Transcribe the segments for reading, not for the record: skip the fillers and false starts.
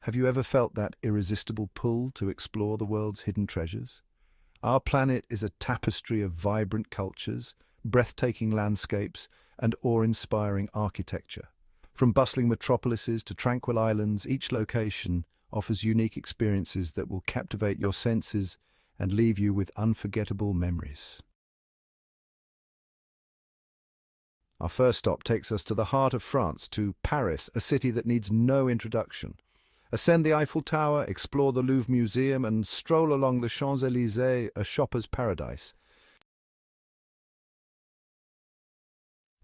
Have you ever felt that irresistible pull to explore the world's hidden treasures? Our planet is a tapestry of vibrant cultures, breathtaking landscapes, and awe-inspiring architecture. From bustling metropolises to tranquil islands, each location offers unique experiences that will captivate your senses and leave you with unforgettable memories. Our first stop takes us to the heart of France, to Paris, a city that needs no introduction. Ascend the Eiffel Tower, explore the Louvre Museum, and stroll along the Champs-Élysées, a shopper's paradise.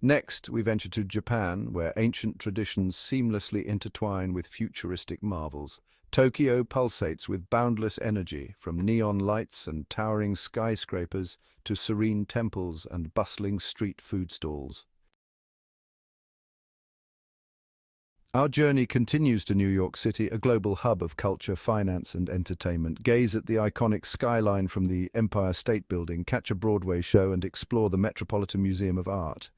Next, we venture to Japan, where ancient traditions seamlessly intertwine with futuristic marvels. Tokyo pulsates with boundless energy, from neon lights and towering skyscrapers to serene temples and bustling street food stalls. Our journey continues to New York City, a global hub of culture, finance, and entertainment. Gaze at the iconic skyline from the Empire State Building, catch a Broadway show, and explore the Metropolitan Museum of Art.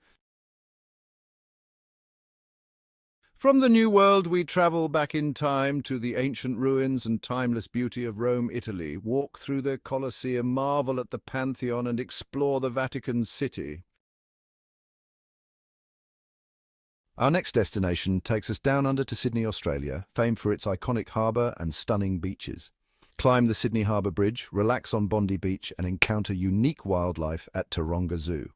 From the New World, we travel back in time to the ancient ruins and timeless beauty of Rome, Italy. Walk through the Colosseum, marvel at the Pantheon, and explore the Vatican City. Our next destination takes us down under to Sydney, Australia, famed for its iconic harbour and stunning beaches. Climb the Sydney Harbour Bridge, relax on Bondi Beach, and encounter unique wildlife at Taronga Zoo.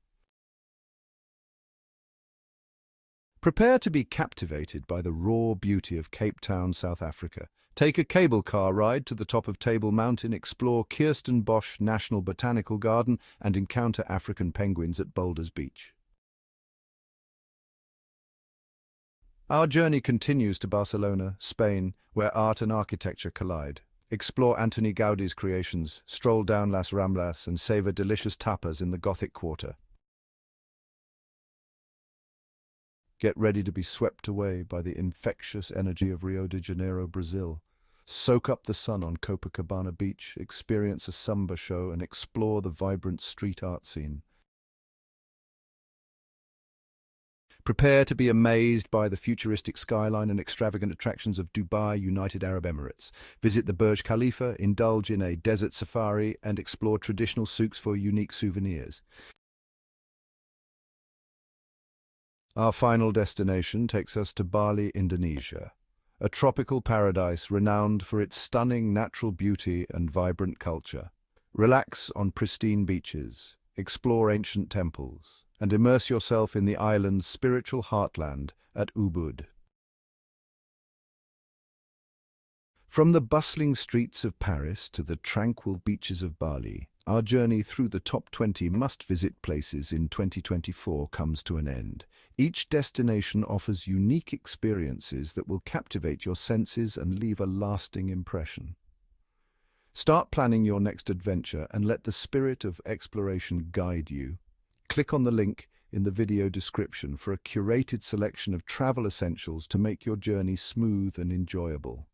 Prepare to be captivated by the raw beauty of Cape Town, South Africa. Take a cable car ride to the top of Table Mountain, explore Kirstenbosch National Botanical Garden, and encounter African penguins at Boulders Beach. Our journey continues to Barcelona, Spain, where art and architecture collide. Explore Antoni Gaudi's creations, stroll down Las Ramblas, and savor delicious tapas in the Gothic Quarter. Get ready to be swept away by the infectious energy of Rio de Janeiro, Brazil. Soak up the sun on Copacabana Beach, experience a samba show, and explore the vibrant street art scene. Prepare to be amazed by the futuristic skyline and extravagant attractions of Dubai, United Arab Emirates. Visit the Burj Khalifa, indulge in a desert safari, and explore traditional souks for unique souvenirs. Our final destination takes us to Bali, Indonesia, a tropical paradise renowned for its stunning natural beauty and vibrant culture. Relax on pristine beaches, explore ancient temples, and immerse yourself in the island's spiritual heartland at Ubud. From the bustling streets of Paris to the tranquil beaches of Bali, our journey through the top 20 must-visit places in 2024 comes to an end. Each destination offers unique experiences that will captivate your senses and leave a lasting impression. Start planning your next adventure and let the spirit of exploration guide you. Click on the link in the video description for a curated selection of travel essentials to make your journey smooth and enjoyable.